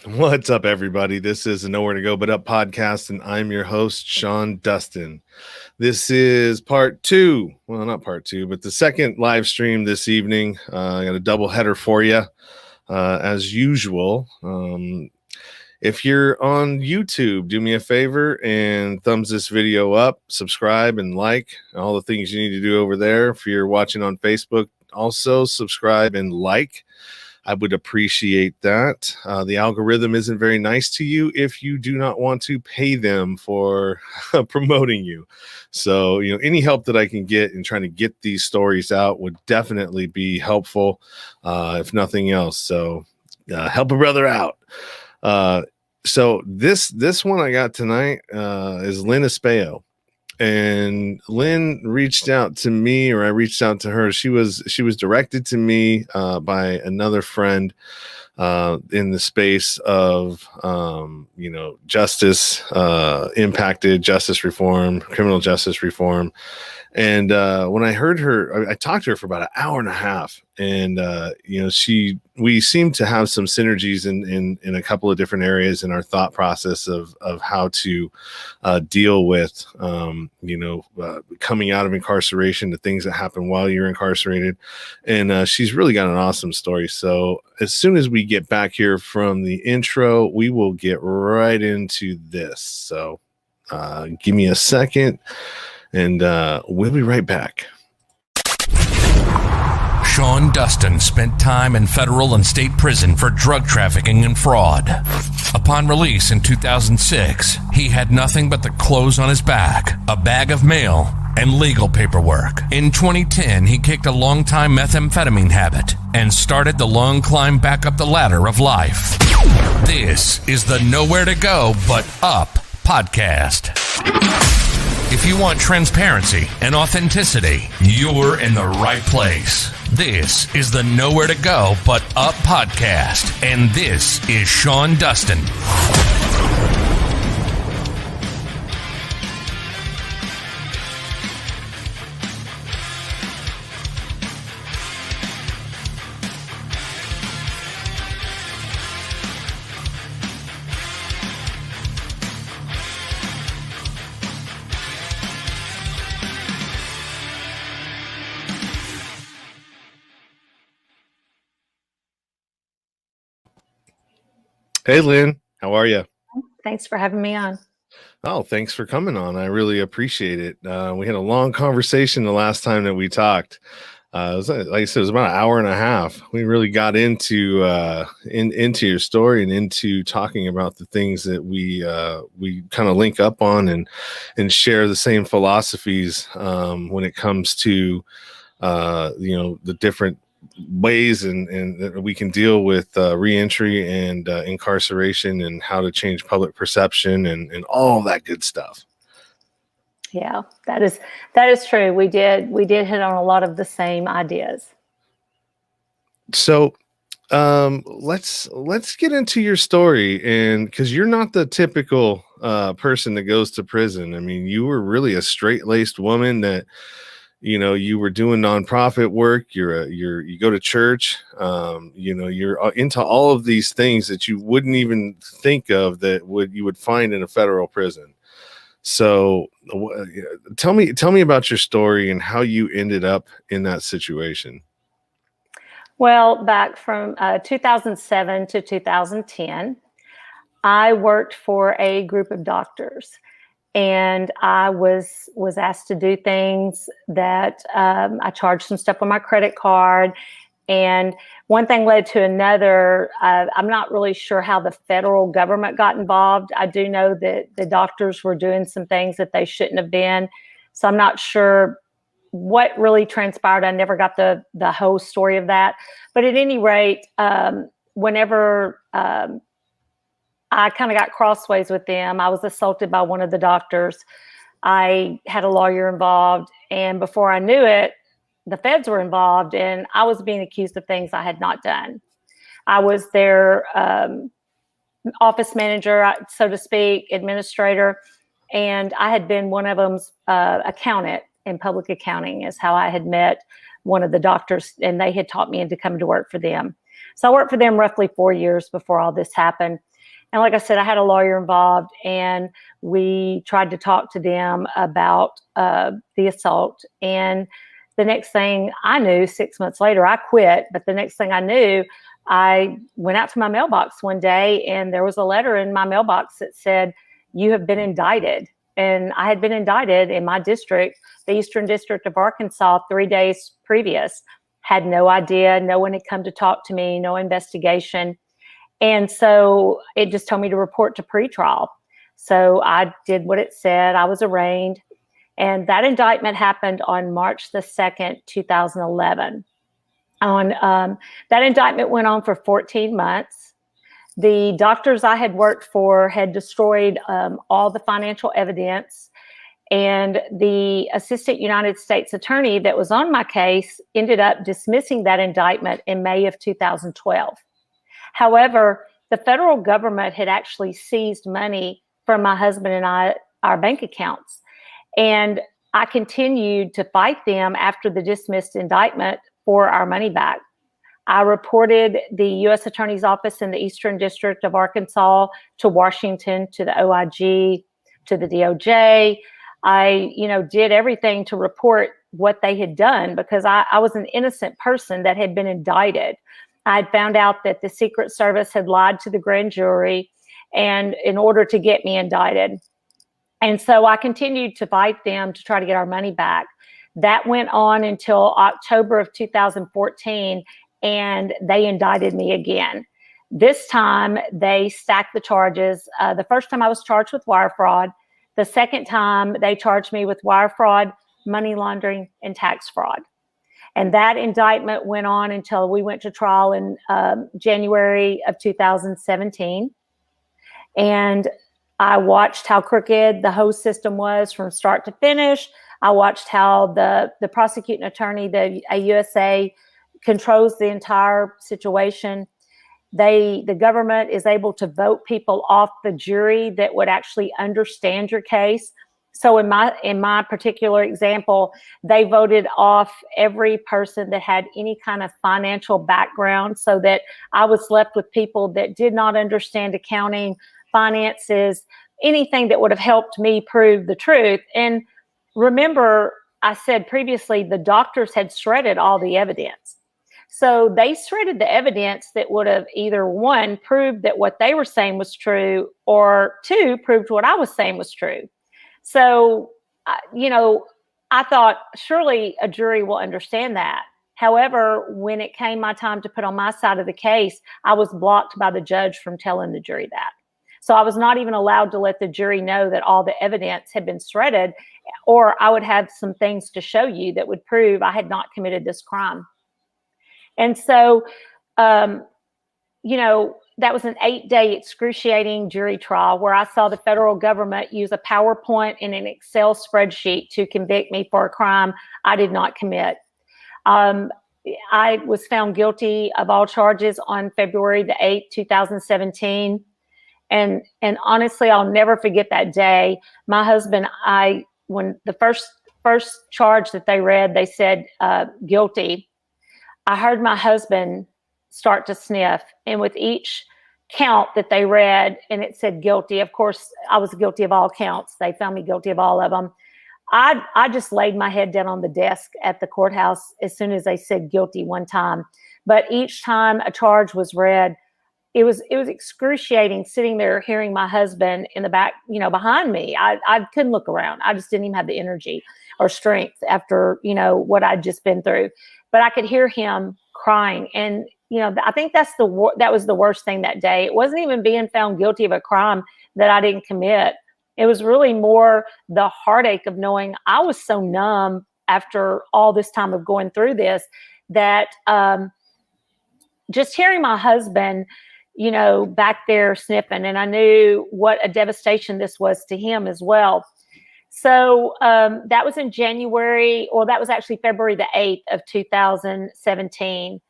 What's up, everybody? This is a Nowhere to Go But Up podcast, and I'm your host, Sean Dustin. This is part two. Well, not part two, but the second live stream this evening. I got a double header for you, as usual. If you're on YouTube, do me a favor and thumbs this video up, subscribe, and like all the things you need to do over there. If you're watching on Facebook, also subscribe and like. I would appreciate that. The algorithm isn't very nice to you if you do not want to pay them for promoting you. So, any help that I can get in trying to get these stories out would definitely be helpful, if nothing else. So, help a brother out. So this one I got tonight is Lynn Espejo. And Lynn reached out to me, or I reached out to her. She was directed to me by another friend in the space of justice, impacted justice reform, criminal justice reform. And when I heard her, I talked to her for about an hour and a half, and we seem to have some synergies in a couple of different areas in our thought process of how to deal with coming out of incarceration, the things that happen while you're incarcerated. And she's really got an awesome story. So as soon as we get back here from the intro, we will get right into this. So give me a second. And we'll be right back. Sean Dustin spent time in federal and state prison for drug trafficking and fraud. Upon release in 2006, he had nothing but the clothes on his back, a bag of mail, and legal paperwork. In 2010, he kicked a long-time methamphetamine habit and started the long climb back up the ladder of life. This is the Nowhere to Go But Up podcast. If you want transparency and authenticity, you're in the right place. This is the Nowhere to Go But Up podcast, and this is Sean Dustin. Hey, Lynn, how are you? Thanks for having me on. Oh, thanks for coming on. I really appreciate it. We had a long conversation the last time that we talked. It was, like I said, it was about an hour and a half. We really got into your story and into talking about the things that we kind of link up on and share the same philosophies when it comes to the different ways and that we can deal with reentry and incarceration, and how to change public perception and all that good stuff. Yeah, that is true. We did hit on a lot of the same ideas. So let's get into your story, and because you're not the typical person that goes to prison. I mean, you were really a straight-laced woman that you were doing nonprofit work. You go to church. You're into all of these things that you wouldn't even think of that you would find in a federal prison. So tell me about your story and how you ended up in that situation. Well, back from 2007 to 2010, I worked for a group of doctors. And I was asked to do things that I charged some stuff on my credit card. And one thing led to another. I'm not really sure how the federal government got involved. I do know that the doctors were doing some things that they shouldn't have been. So I'm not sure what really transpired. I never got the whole story of that. But at any rate, whenever I kind of got crossways with them, I was assaulted by one of the doctors. I had a lawyer involved, and before I knew it, the feds were involved, and I was being accused of things I had not done. I was their office manager, so to speak, administrator, and I had been one of them's accountant in public accounting is how I had met one of the doctors, and they had taught me into coming to work for them. So I worked for them roughly 4 years before all this happened. And like I said, I had a lawyer involved, and we tried to talk to them about the assault. And the next thing I knew, 6 months later, I quit. But the next thing I knew, I went out to my mailbox one day, and there was a letter in my mailbox that said, "You have been indicted." And I had been indicted in my district, the Eastern District of Arkansas, 3 days previous. Had no idea. No one had come to talk to me, no investigation. And so it just told me to report to pretrial. So I did what it said. I was arraigned. And that indictment happened on March the 2nd, 2011. That indictment went on for 14 months. The doctors I had worked for had destroyed all the financial evidence. And the assistant United States attorney that was on my case ended up dismissing that indictment in May of 2012. However, the federal government had actually seized money from my husband and I, our bank accounts. And I continued to fight them after the dismissed indictment for our money back. I reported the U.S. Attorney's Office in the Eastern District of Arkansas to Washington, to the OIG, to the DOJ. I, did everything to report what they had done because I was an innocent person that had been indicted. I had found out that the Secret Service had lied to the grand jury and in order to get me indicted. And so I continued to fight them to try to get our money back. That went on until October of 2014, and they indicted me again. This time, they stacked the charges. The first time I was charged with wire fraud. The second time, they charged me with wire fraud, money laundering, and tax fraud. And that indictment went on until we went to trial in January of 2017. And I watched how crooked the whole system was from start to finish. I watched how the prosecuting attorney, the AUSA, controls the entire situation. The government is able to vote people off the jury that would actually understand your case. So in my particular example, they voted off every person that had any kind of financial background so that I was left with people that did not understand accounting, finances, anything that would have helped me prove the truth. And remember, I said previously, the doctors had shredded all the evidence. So they shredded the evidence that would have either one, proved that what they were saying was true, or two, proved what I was saying was true. So, I thought surely a jury will understand that. However, when it came my time to put on my side of the case, I was blocked by the judge from telling the jury that. So I was not even allowed to let the jury know that all the evidence had been shredded, or I would have some things to show you that would prove I had not committed this crime. And so, that was an 8-day excruciating jury trial where I saw the federal government use a PowerPoint and an Excel spreadsheet to convict me for a crime I did not commit. I was found guilty of all charges on February the 8th, 2017. And honestly, I'll never forget that day. My husband, when the first charge that they read, they said guilty. I heard my husband start to sniff, and with each count that they read and it said guilty, of course I was guilty of all counts. They found me guilty of all of them. I just laid my head down on the desk at the courthouse as soon as they said guilty one time. But each time a charge was read, it was excruciating sitting there hearing my husband in the back, behind me. I couldn't look around. I just didn't even have the energy or strength after, what I'd just been through. But I could hear him crying. And, I think that was the worst thing that day. It wasn't even being found guilty of a crime that I didn't commit. It was really more the heartache of knowing I was so numb after all this time of going through this that just hearing my husband, back there sniffing, and I knew what a devastation this was to him as well. So that was in January, or that was actually February the 8th of 2017.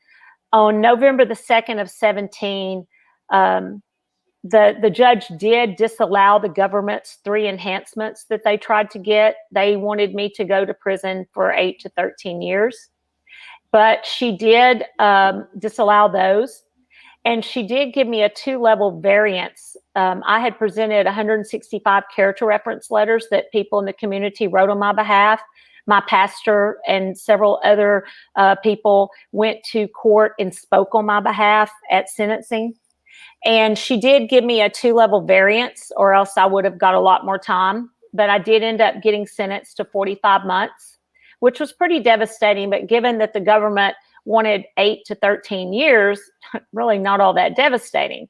On November the 2nd of 17, the judge did disallow the government's 3 enhancements that they tried to get. They wanted me to go to prison for 8 to 13 years, but she did disallow those. And she did give me a 2-level variance. I had presented 165 character reference letters that people in the community wrote on my behalf. My pastor and several other people went to court and spoke on my behalf at sentencing. And she did give me a 2-level variance, or else I would have got a lot more time. But I did end up getting sentenced to 45 months, which was pretty devastating. But given that the government wanted 8 to 13 years, really not all that devastating.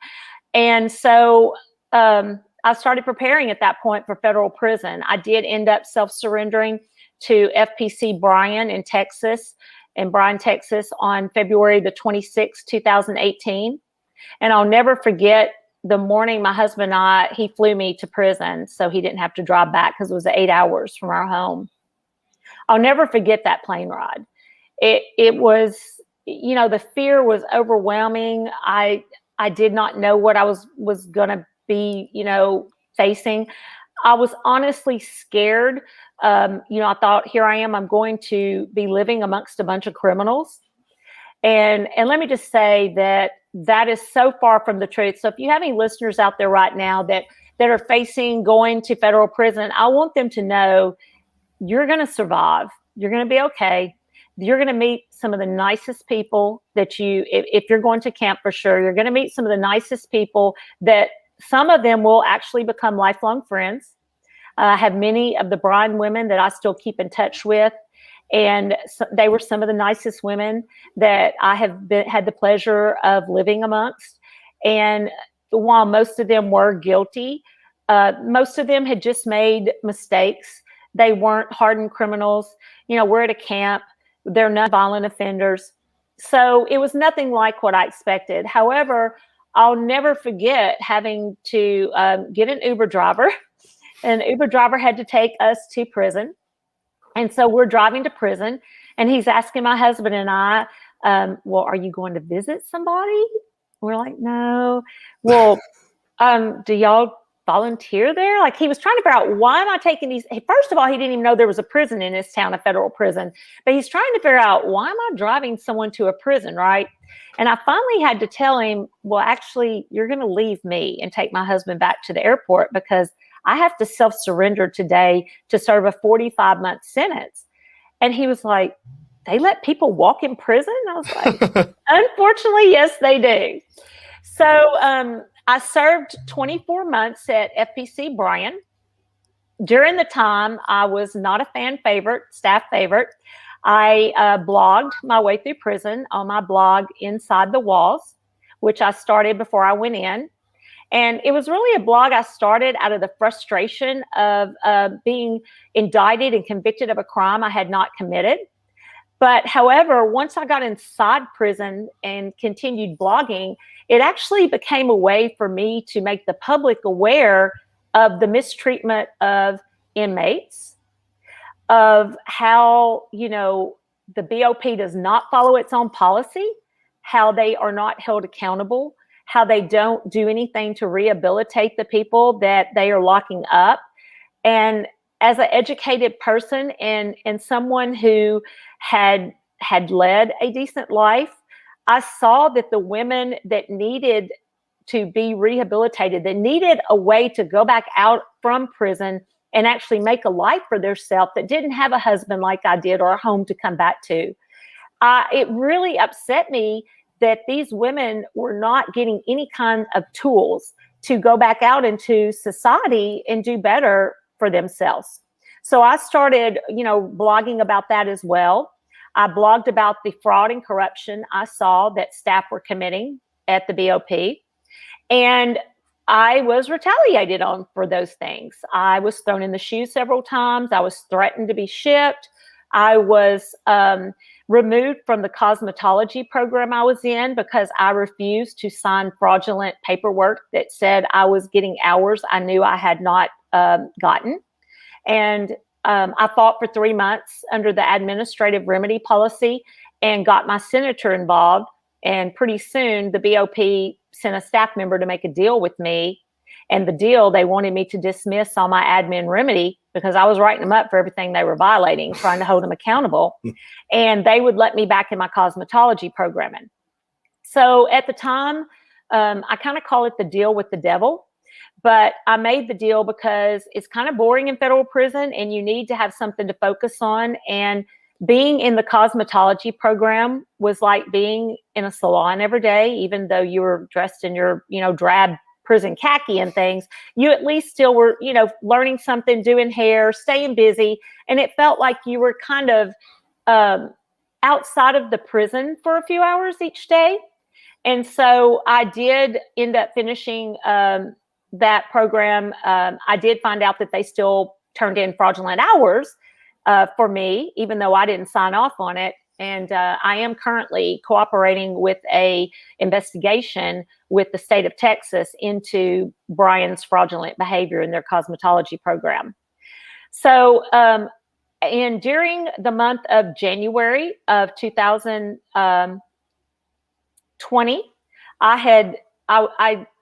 And so I started preparing at that point for federal prison. I did end up self-surrendering to FPC Bryan in Bryan, Texas on February the 26th, 2018. And I'll never forget the morning my husband and he flew me to prison so he didn't have to drive back because it was 8 hours from our home. I'll never forget that plane ride. It was, the fear was overwhelming. I did not know what I was going to be, facing. I was honestly scared. I thought, here I am, I'm going to be living amongst a bunch of criminals. And let me just say that is so far from the truth. So if you have any listeners out there right now that are facing going to federal prison, I want them to know you're going to survive. You're going to be okay. You're going to meet some of the nicest people if you're going to camp for sure, you're going to meet some of the nicest people that some of them will actually become lifelong friends. I have many of the Bryan women that I still keep in touch with. And they were some of the nicest women that I have had the pleasure of living amongst. And while most of them were guilty, most of them had just made mistakes. They weren't hardened criminals. We're at a camp. They're not violent offenders. So it was nothing like what I expected. However, I'll never forget having to get an Uber driver. An Uber driver had to take us to prison. And so we're driving to prison, and he's asking my husband and I, well, are you going to visit somebody? We're like, no. Well, do y'all volunteer there? Like, he was trying to figure out, why am I taking these? First of all, he didn't even know there was a prison in this town, a federal prison. But he's trying to figure out, why am I driving someone to a prison, right? And I finally had to tell him, well, actually, you're going to leave me and take my husband back to the airport because I have to self-surrender today to serve a 45-month sentence. And he was like, they let people walk in prison? I was like, unfortunately, yes, they do. So I served 24 months at FPC Bryan. During the time, I was not a fan favorite, staff favorite. I blogged my way through prison on my blog Inside the Walls, which I started before I went in. And it was really a blog I started out of the frustration of being indicted and convicted of a crime I had not committed. But however, once I got inside prison and continued blogging, it actually became a way for me to make the public aware of the mistreatment of inmates, of how, the BOP does not follow its own policy, how they are not held accountable, how they don't do anything to rehabilitate the people that they are locking up. And as an educated person and someone who had led a decent life, I saw that the women that needed to be rehabilitated, that needed a way to go back out from prison and actually make a life for themselves, that didn't have a husband like I did or a home to come back to. It really upset me that these women were not getting any kind of tools to go back out into society and do better for themselves. So I started, blogging about that as well. I blogged about the fraud and corruption I saw that staff were committing at the BOP. And I was retaliated on for those things. I was thrown in the shoe several times. I was threatened to be shipped. I was removed from the cosmetology program I was in because I refused to sign fraudulent paperwork that said I was getting hours I knew I had not gotten. And I fought for 3 months under the administrative remedy policy and got my senator involved. And pretty soon the BOP sent a staff member to make a deal with me. And the deal, they wanted me to dismiss all my admin remedy because I was writing them up for everything they were violating, trying to hold them accountable. And they would let me back in my cosmetology programming. So at the time, I kind of call it the deal with the devil. But I made the deal because it's kind of boring in federal prison and you need to have something to focus on. And being in the cosmetology program was like being in a salon every day, even though you were dressed in your, drab prison khaki and things, you at least still were, learning something, doing hair, staying busy. And it felt like you were kind of outside of the prison for a few hours each day. And so I did end up finishing that program. I did find out that they still turned in fraudulent hours for me, even though I didn't sign off on it. And I am currently cooperating with a investigation with the state of Texas into Brian's fraudulent behavior in their cosmetology program. So, and during the month of January of 2020,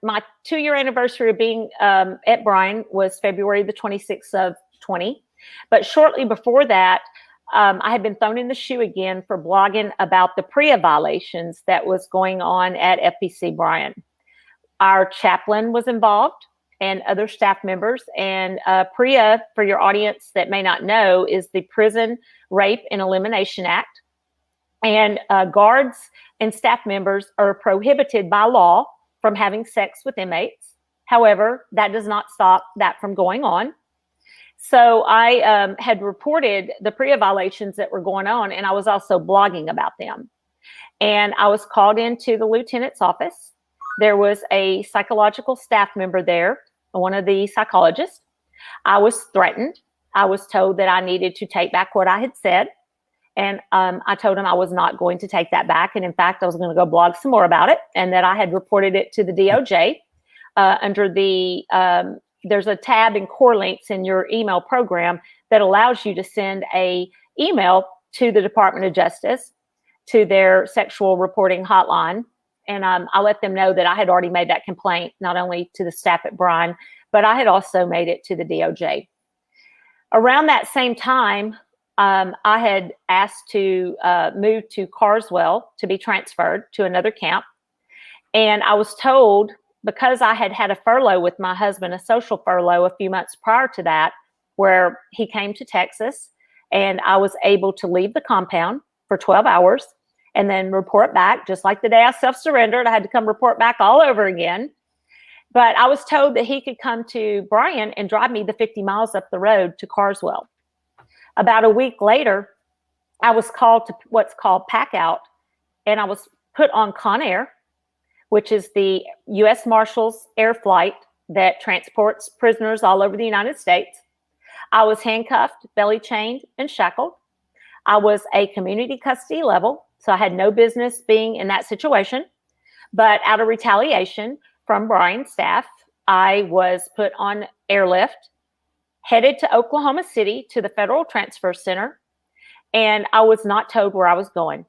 my 2-year anniversary of being at Brian was February the 26th of 20. But shortly before that, I had been thrown in the shoe again for blogging about the PREA violations that was going on at FPC Brian. Our chaplain was involved and other staff members. And PREA, for your audience that may not know, is the Prison Rape and Elimination Act. And guards and staff members are prohibited by law from having sex with inmates. However, that does not stop that from going on. So I had reported the PREA violations that were going on, and I was also blogging about them. And I was called into the lieutenant's office. There was a psychological staff member there, one of the psychologists. I was threatened. I was told that I needed to take back what I had said. And I told him I was not going to take that back. And in fact, I was going to go blog some more about it, and that I had reported it to the DOJ under the there's a tab in core links in your email program that allows you to send a email to the Department of Justice, to their sexual reporting hotline. And I let them know that I had already made that complaint, not only to the staff at Brian, but I had also made it to the DOJ. Around that same time, I had asked to move to Carswell to be transferred to another camp. And I was told, because I had had a furlough with my husband, a social furlough a few months prior to that, where he came to Texas, and I was able to leave the compound for 12 hours and then report back. Just like the day I self-surrendered, I had to come report back all over again. But I was told that he could come to Brian and drive me the 50 miles up the road to Carswell. About a week later, I was called to what's called pack out, and I was put on Con Air, which is the U.S. Marshals air flight that transports prisoners all over the United States. I was handcuffed, belly chained, and shackled. I was a community custody level, so I had no business being in that situation. But out of retaliation from Brian's staff, I was put on airlift, headed to Oklahoma City to the Federal Transfer Center, and I was not told where I was going.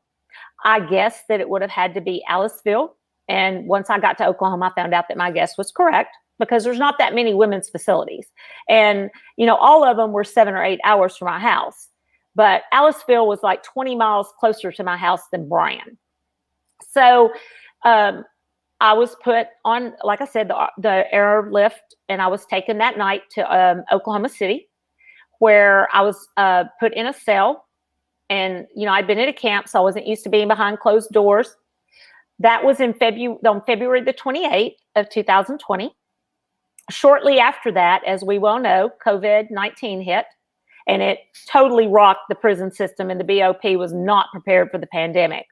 I guessed that it would have had to be Aliceville. And once I got to Oklahoma, I found out that my guess was correct, because there's not that many women's facilities. And, all of them were 7 or 8 hours from my house. But Aliceville was like 20 miles closer to my house than Brian. So I was put on, like I said, the airlift, and I was taken that night to Oklahoma City, where I was put in a cell. And, I'd been at a camp, so I wasn't used to being behind closed doors. That was on February the 28th of 2020. Shortly after that, as we well know, COVID-19 hit, and it totally rocked the prison system, and the BOP was not prepared for the pandemic.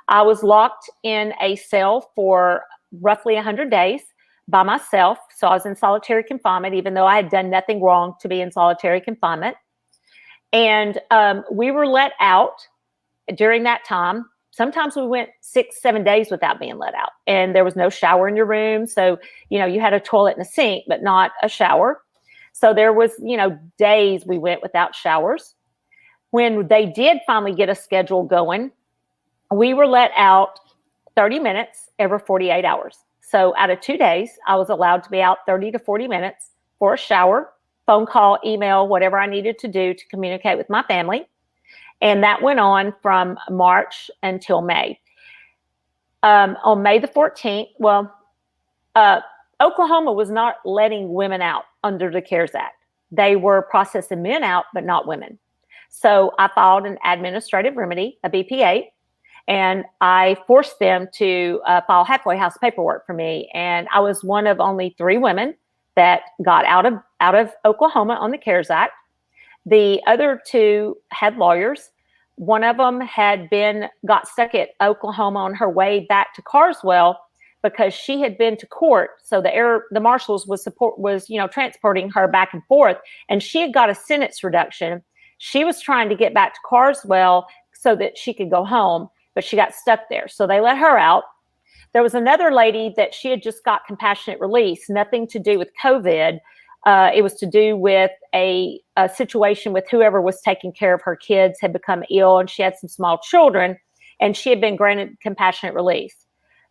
I was locked in a cell for roughly 100 days by myself. So I was in solitary confinement, even though I had done nothing wrong to be in solitary confinement. And we were let out during that time. Sometimes we went 6-7 days without being let out, and there was no shower in your room. So, you had a toilet and a sink, but not a shower. So there was, days we went without showers. When they did finally get a schedule going, we were let out 30 minutes every 48 hours. So out of 2 days, I was allowed to be out 30 to 40 minutes for a shower, phone call, email, whatever I needed to do to communicate with my family. And that went on from March until May. On May the 14th, Oklahoma was not letting women out under the CARES Act. They were processing men out, but not women. So I filed an administrative remedy, a BP-8, and I forced them to file halfway house paperwork for me. And I was one of only 3 women that got out of Oklahoma on the CARES Act. The other 2 had lawyers. One of them got stuck at Oklahoma on her way back to Carswell because she had been to court. So the marshals was transporting her back and forth, and she had got a sentence reduction. She was trying to get back to Carswell so that she could go home, but she got stuck there. So they let her out. There was another lady that she had just got compassionate release, nothing to do with COVID. It was to do with a situation with whoever was taking care of her kids had become ill, and she had some small children, and she had been granted compassionate release.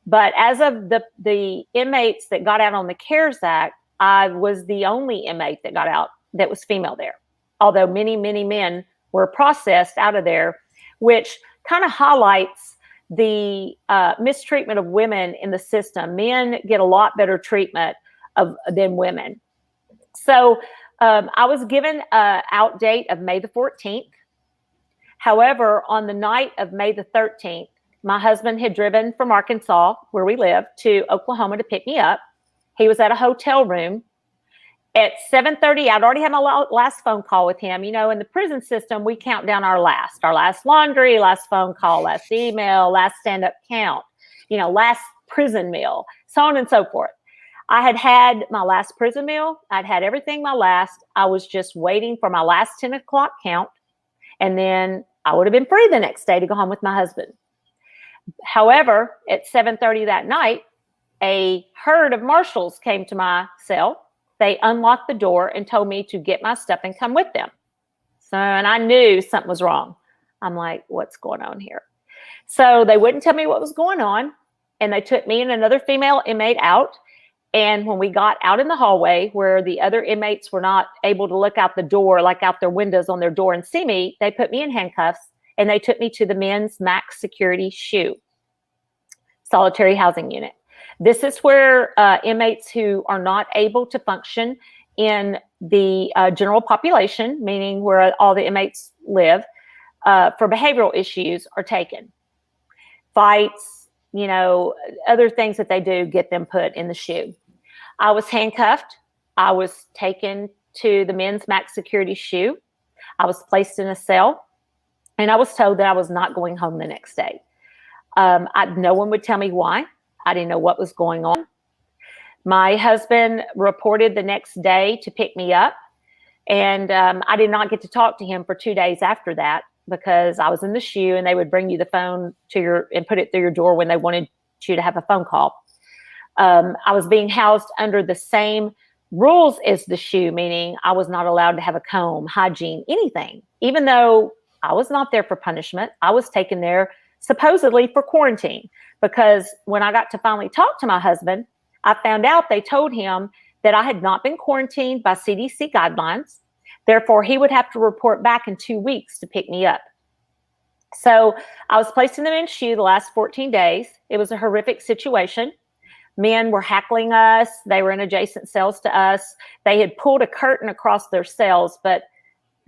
But as of the inmates that got out on the CARES Act, I was the only inmate that got out that was female there. Although many, many men were processed out of there, which kind of highlights the mistreatment of women in the system. Men get a lot better treatment than women. So I was given an out date of May the 14th. However, on the night of May the 13th, my husband had driven from Arkansas, where we live, to Oklahoma to pick me up. He was at a hotel room. At 7:30, I'd already had my last phone call with him. You know, in the prison system, we count down our last laundry, last phone call, last email, last stand-up count, last prison meal, so on and so forth. I had my last prison meal. I'd had everything my last. I was just waiting for my last 10 o'clock count, and then I would have been free the next day to go home with my husband. However, at 7:30 that night, a herd of marshals came to my cell. They unlocked the door and told me to get my stuff and come with them. And I knew something was wrong. I'm like, what's going on here? So they wouldn't tell me what was going on. And they took me and another female inmate out. And when we got out in the hallway where the other inmates were not able to look out the door, like out their windows on their door and see me, they put me in handcuffs and they took me to the men's max security SHU, solitary housing unit. This is where inmates who are not able to function in the general population, meaning where all the inmates live, for behavioral issues are taken. Fights, other things that they do get them put in the SHU. I was handcuffed. I was taken to the men's max security SHU. I was placed in a cell, and I was told that I was not going home the next day. No one would tell me why. I didn't know what was going on. My husband reported the next day to pick me up. And I did not get to talk to him for 2 days after that because I was in the SHU and they would bring you the phone and put it through your door when they wanted you to have a phone call. I was being housed under the same rules as the SHU, meaning I was not allowed to have a comb, hygiene, anything. Even though I was not there for punishment, I was taken there supposedly for quarantine. Because when I got to finally talk to my husband, I found out they told him that I had not been quarantined by CDC guidelines. Therefore, he would have to report back in 2 weeks to pick me up. So I was placed in the men's SHU the last 14 days. It was a horrific situation. Men were hackling us. They were in adjacent cells to us. They had pulled a curtain across their cells, but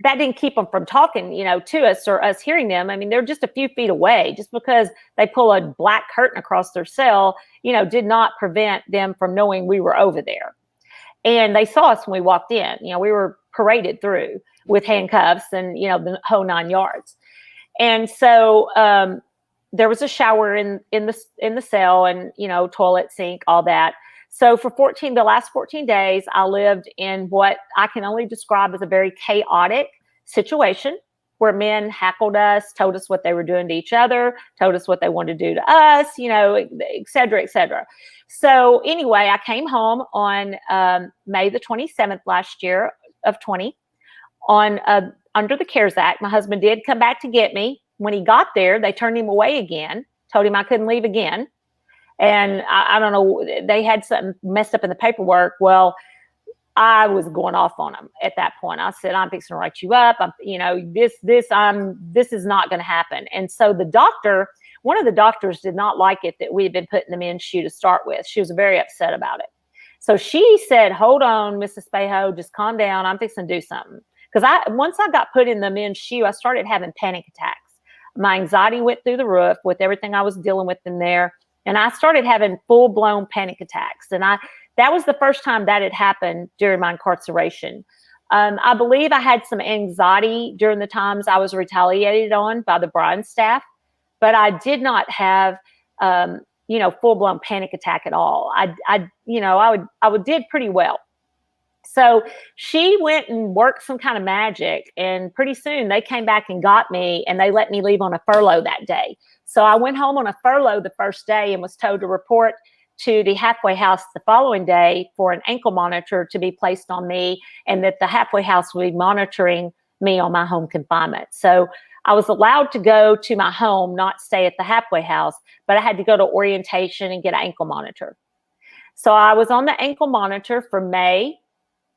that didn't keep them from talking, to us or us hearing them. I mean, they're just a few feet away. Just because they pull a black curtain across their cell, did not prevent them from knowing we were over there. And they saw us when we walked in. We were paraded through with handcuffs and, the whole 9 yards. And so there was a shower in the cell and, toilet, sink, all that. So for the last 14 days, I lived in what I can only describe as a very chaotic situation where men hackled us, told us what they were doing to each other, told us what they wanted to do to us, et cetera, et cetera. So anyway, I came home on May the 27th last year of 20 under the CARES Act. My husband did come back to get me. When he got there, they turned him away again, told him I couldn't leave again. And I don't know, they had something messed up in the paperwork. Well, I was going off on them at that point. I said, I'm fixing to write you up. This is not going to happen. And so the doctor one of the doctors did not like it that we had been put in the men's shoe to start with. She was very upset about it. So she said, hold on, Mrs. Espejo, just calm down. I'm fixing to do something. Because once I got put in the men's shoe, I started having panic attacks. My anxiety went through the roof with everything I was dealing with in there. And I started having full-blown panic attacks. And that was the first time that had happened during my incarceration. I believe I had some anxiety during the times I was retaliated on by the Bryan staff, but I did not have, full-blown panic attack at all. I did pretty well. So she went and worked some kind of magic, and pretty soon they came back and got me, and they let me leave on a furlough that day. So I went home on a furlough the first day and was told to report to the halfway house the following day for an ankle monitor to be placed on me, and that the halfway house would be monitoring me on my home confinement. So I was allowed to go to my home, not stay at the halfway house, but I had to go to orientation and get an ankle monitor. So I was on the ankle monitor from May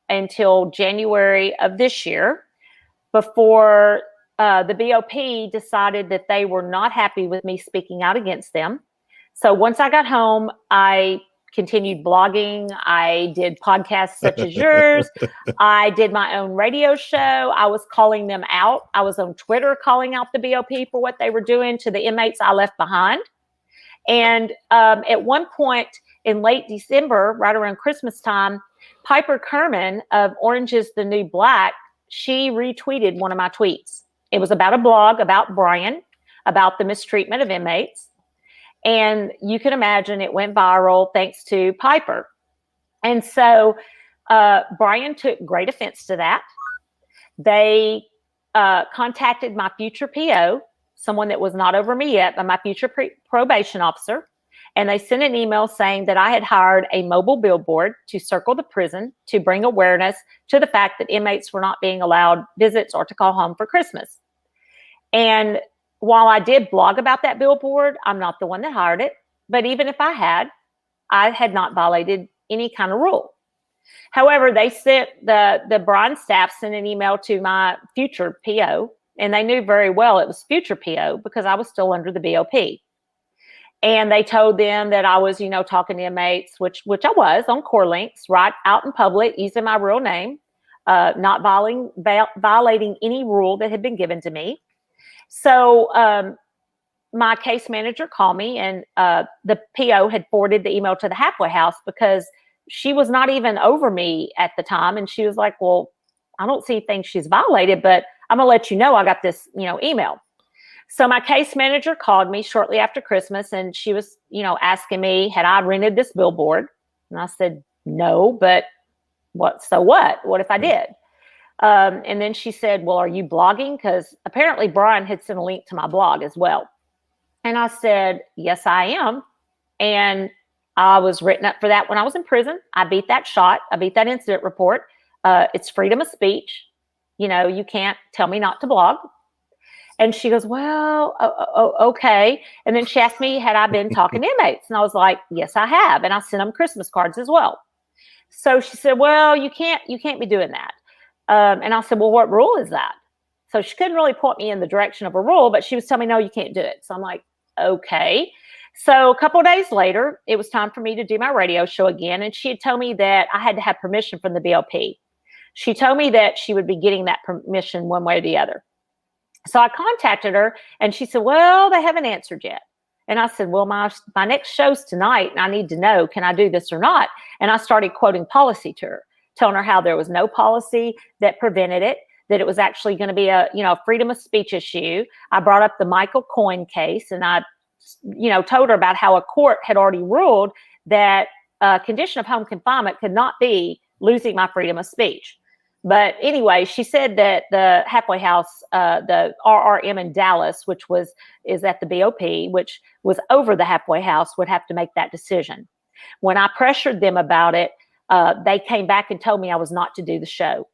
until January of this year, before the BOP decided that they were not happy with me speaking out against them. So once I got home, I continued blogging. I did podcasts such as yours. I did my own radio show. I was calling them out. I was on Twitter calling out the BOP for what they were doing to the inmates I left behind. And at one point in late December, right around Christmas time, Piper Kerman of Orange is the New Black, she retweeted one of my tweets. It was about a blog about Brian, about the mistreatment of inmates. And you can imagine it went viral thanks to Piper. And so Brian took great offense to that. They contacted my future PO, someone that was not over me yet, but my future probation officer. And they sent an email saying that I had hired a mobile billboard to circle the prison to bring awareness to the fact that inmates were not being allowed visits or to call home for Christmas. And while I did blog about that billboard, I'm not the one that hired it. But even if I had not violated any kind of rule. However, they sent the Bryan staff sent an email to my future PO, and they knew very well it was future PO because I was still under the BOP. And they told them that I was, talking to inmates, which I was on core links, right out in public, using my real name, not violating any rule that had been given to me. So my case manager called me, and the PO had forwarded the email to the halfway house because she was not even over me at the time. And she was like, well, I don't see things she's violated, but I'm going to let you know I got this, email. So my case manager called me shortly after Christmas, and she was, asking me, had I rented this billboard? And I said, no, but what? So what? What if I did? And then she said, well, are you blogging? Because apparently Brian had sent a link to my blog as well. And I said, yes, I am. And I was written up for that when I was in prison. I beat that shot. I beat that incident report. It's freedom of speech. You can't tell me not to blog. And she goes, well, okay. And then she asked me, had I been talking to inmates? And I was like, yes, I have. And I sent them Christmas cards as well. So she said, well, you can't be doing that. And I said, well, what rule is that? So she couldn't really point me in the direction of a rule, but she was telling me, no, you can't do it. So I'm like, okay. So a couple of days later, it was time for me to do my radio show again. And she had told me that I had to have permission from the BOP. She told me that she would be getting that permission one way or the other. So I contacted her, and she said, well, they haven't answered yet. And I said, well, my next show's tonight, and I need to know, can I do this or not? And I started quoting policy to her, telling her how there was no policy that prevented it, that it was actually going to be a, freedom of speech issue. I brought up the Michael Coyne case, and I, told her about how a court had already ruled that a condition of home confinement could not be losing my freedom of speech. But anyway, she said that the halfway house, the RRM in Dallas, which is at the BOP, which was over the halfway house, would have to make that decision. When I pressured them about it, they came back and told me I was not to do the show.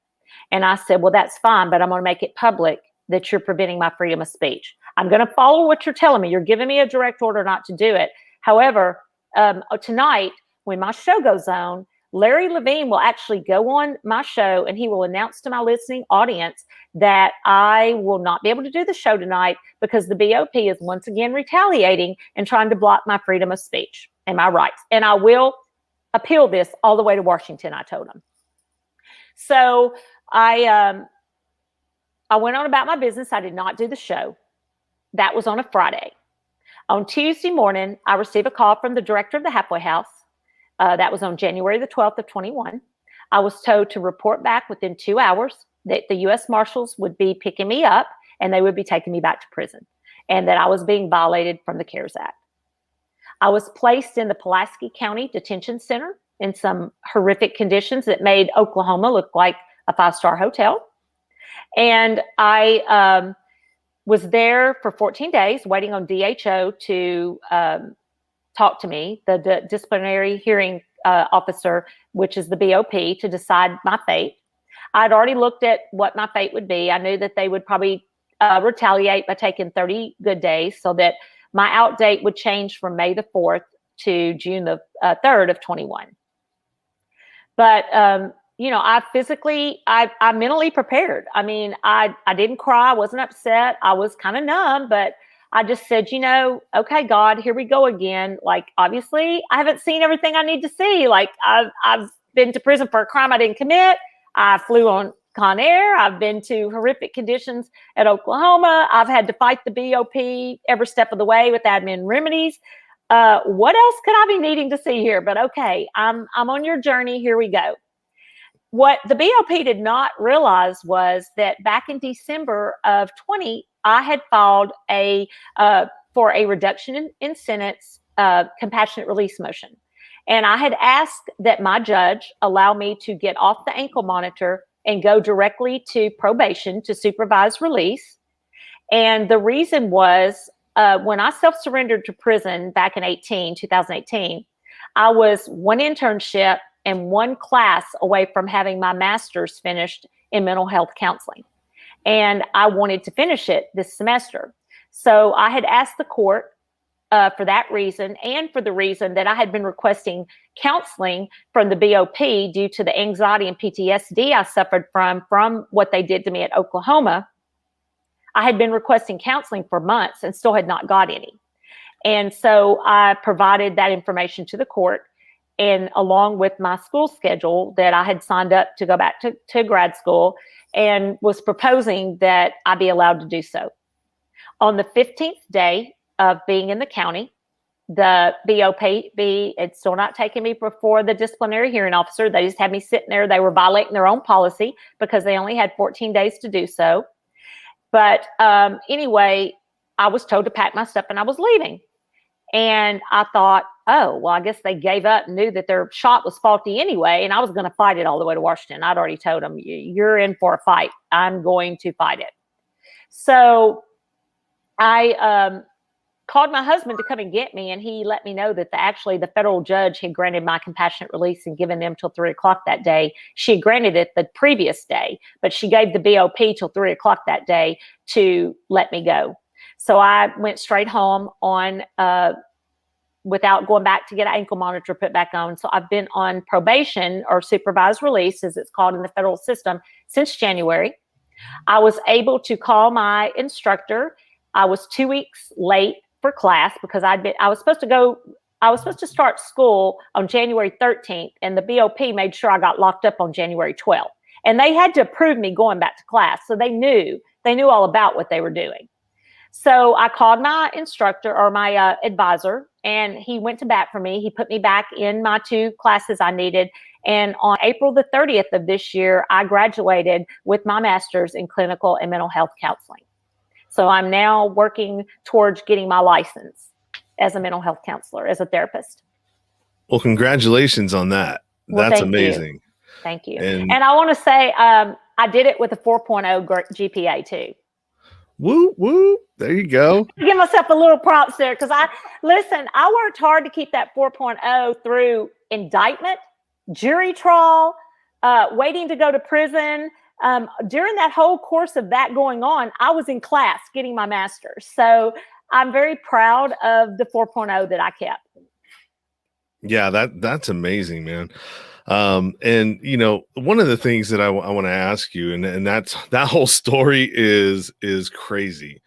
And I said, well, that's fine, but I'm going to make it public that you're preventing my freedom of speech. I'm going to follow what you're telling me. You're giving me a direct order not to do it. However, tonight, when my show goes on, Larry Levine will actually go on my show and he will announce to my listening audience that I will not be able to do the show tonight because the BOP is once again retaliating and trying to block my freedom of speech and my rights. And I will appeal this all the way to Washington, I told him. So I went on about my business. I did not do the show. That was on a Friday. On Tuesday morning, I received a call from the director of the halfway house. That was on January the 12th of 21. I was told to report back within 2 hours, that the U.S. Marshals would be picking me up and they would be taking me back to prison, and that I was being violated from the CARES Act. I was placed in the Pulaski County Detention Center in some horrific conditions that made Oklahoma look like a 5-star hotel. And I was there for 14 days waiting on DHO to talk to me, the disciplinary hearing officer, which is the BOP, to decide my fate. I'd already looked at what my fate would be. I knew that they would probably retaliate by taking 30 good days so that my out date would change from May the 4th to June the 3rd of 21. But, I mentally prepared. I mean, I didn't cry. I wasn't upset. I was kind of numb, but I just said, okay, God, here we go again. Like, obviously, I haven't seen everything I need to see. Like, I've been to prison for a crime I didn't commit. I flew on Con Air. I've been to horrific conditions at Oklahoma. I've had to fight the BOP every step of the way with admin remedies. What else could I be needing to see here? But okay, I'm on your journey. Here we go. What the BOP did not realize was that back in December of 20, I had filed for a reduction in sentence compassionate release motion. And I had asked that my judge allow me to get off the ankle monitor and go directly to probation to supervise release. And the reason was when I self-surrendered to prison back in 2018, I was one internship and one class away from having my master's finished in mental health counseling. And I wanted to finish it this semester. So I had asked the court for that reason, and for the reason that I had been requesting counseling from the BOP due to the anxiety and PTSD I suffered from what they did to me at Oklahoma. I had been requesting counseling for months and still had not got any. And so I provided that information to the court, and along with my school schedule that I had signed up to go back to grad school, and was proposing that I be allowed to do so. On the 15th day of being in the county, the BOP, it's still not taking me before the disciplinary hearing officer. They just had me sitting there. They were violating their own policy because they only had 14 days to do so. But anyway, I was told to pack my stuff and I was leaving. And I thought, oh, well, I guess they gave up and knew that their shot was faulty anyway. And I was going to fight it all the way to Washington. I'd already told them, you're in for a fight. I'm going to fight it. So I called my husband to come and get me. And he let me know that actually the federal judge had granted my compassionate release and given them till 3 o'clock that day. She had granted it the previous day, but she gave the BOP till 3 o'clock that day to let me go. So I went straight home without going back to get an ankle monitor put back on. So I've been on probation, or supervised release, as it's called in the federal system, since January. I was able to call my instructor. I was 2 weeks late for class because I was supposed to start school on January 13th, and the BOP made sure I got locked up on January 12th. And they had to approve me going back to class. So they knew all about what they were doing. So I called my instructor, or my advisor, and he went to bat for me. He put me back in my 2 classes I needed. And on April the 30th of this year, I graduated with my master's in clinical and mental health counseling. So I'm now working towards getting my license as a mental health counselor, as a therapist. Well, congratulations on that. Well, that's amazing. Thank you. And I want to say I did it with a 4.0 GPA too. Woo, woo. There you go. Give myself a little props there because I worked hard to keep that 4.0 through indictment, jury trial, waiting to go to prison. During that whole course of that going on, I was in class getting my master's. So I'm very proud of the 4.0 that I kept. Yeah, that's amazing, man. And one of the things that I want to ask you, and that whole story is crazy.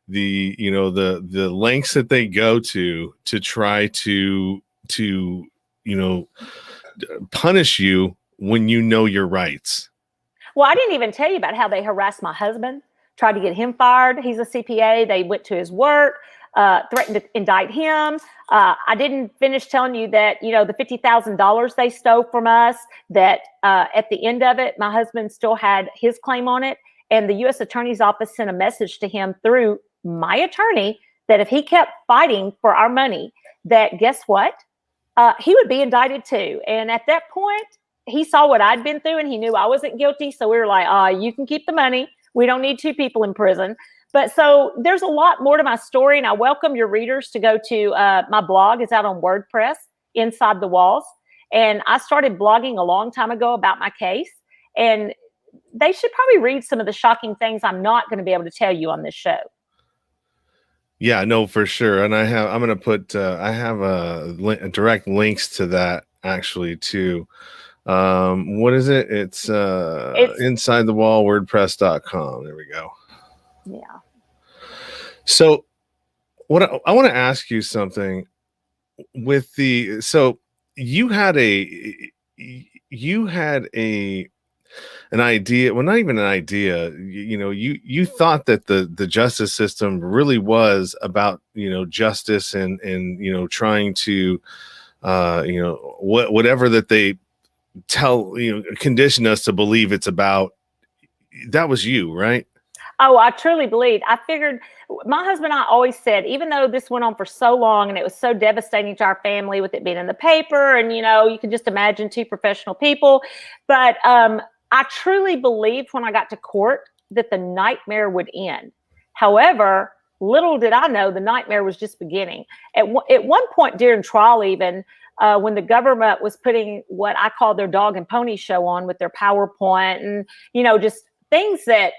The lengths that they go to try to punish you when you know your rights. Well, I didn't even tell you about how they harassed my husband, tried to get him fired. He's a CPA. They went to his work, threatened to indict him. I didn't finish telling you that, the $50,000 they stole from us, that at the end of it, my husband still had his claim on it. And the U.S. Attorney's Office sent a message to him through my attorney that if he kept fighting for our money, that guess what? He would be indicted too. And at that point, he saw what I'd been through and he knew I wasn't guilty. So we were like, you can keep the money. We don't need two people in prison. But so there's a lot more to my story. And I welcome your readers to go to my blog. It's out on WordPress, Inside the Walls. And I started blogging a long time ago about my case. And they should probably read some of the shocking things I'm not going to be able to tell you on this show. Yeah, no, for sure. And I'm going to put, I have direct links to that actually too. What is it? It's Inside the Wall, WordPress.com. There we go. Yeah. So what I want to ask you something with so you had an idea, well, not even an idea, you thought that the justice system really was about, justice and trying to, whatever that they condition us to believe it's about. That was you, right? Oh, I truly believed. I figured, my husband and I always said, even though this went on for so long and it was so devastating to our family with it being in the paper, and you can just imagine two professional people, but I truly believed when I got to court that the nightmare would end. However, little did I know the nightmare was just beginning. At one point during trial, even when the government was putting what I call their dog and pony show on with their PowerPoint and, just things that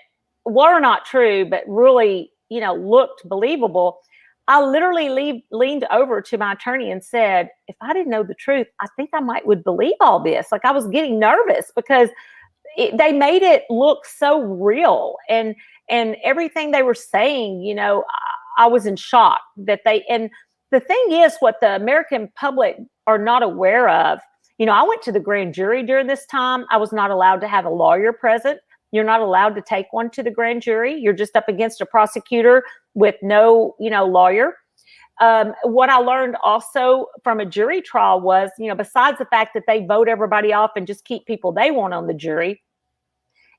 were not true, but really, looked believable. I literally leaned over to my attorney and said, if I didn't know the truth, I think I would believe all this. Like, I was getting nervous because they made it look so real, and everything they were saying, I was in shock that and the thing is, what the American public are not aware of, I went to the grand jury during this time. I was not allowed to have a lawyer present. You're not allowed to take one to the grand jury. You're just up against a prosecutor with no, lawyer. What I learned also from a jury trial was, besides the fact that they vote everybody off and just keep people they want on the jury,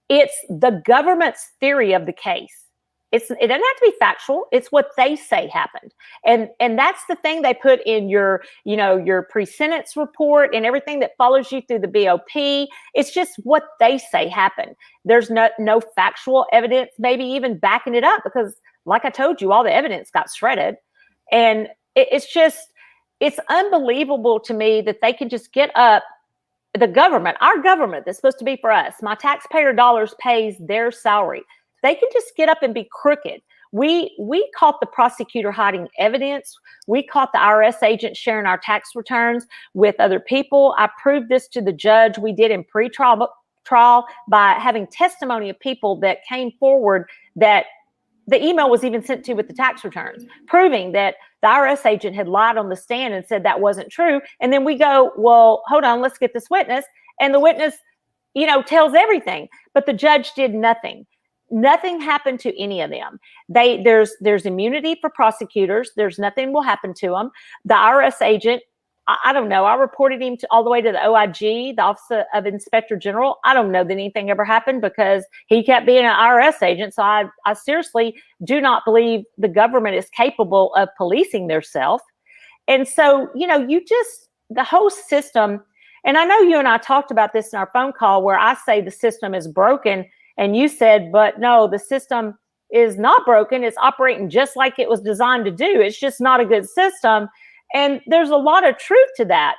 it's the government's theory of the case. It doesn't have to be factual. It's what they say happened. And that's the thing they put in your pre-sentence report and everything that follows you through the BOP. It's just what they say happened. There's no factual evidence, maybe even backing it up, because like I told you, all the evidence got shredded. And it's unbelievable to me that they can just get up. The government, our government that's supposed to be for us, my taxpayer dollars pays their salary. They can just get up and be crooked. We caught the prosecutor hiding evidence. We caught the IRS agent sharing our tax returns with other people. I proved this to the judge. We did in pre-trial by having testimony of people that came forward that the email was even sent to with the tax returns, proving that the IRS agent had lied on the stand and said that wasn't true. And then we go, well, hold on, let's get this witness. And the witness, tells everything, but the judge did nothing. Nothing happened to any of them. There's immunity for prosecutors. There's nothing will happen to them. The IRS agent, I don't know. I reported him all the way to the OIG, the Office of Inspector General. I don't know that anything ever happened because he kept being an IRS agent. So I seriously do not believe the government is capable of policing theirself. And so, the whole system, and I know you and I talked about this in our phone call where I say the system is broken. And you said, but no, the system is not broken. It's operating just like it was designed to do. It's just not a good system. And there's a lot of truth to that.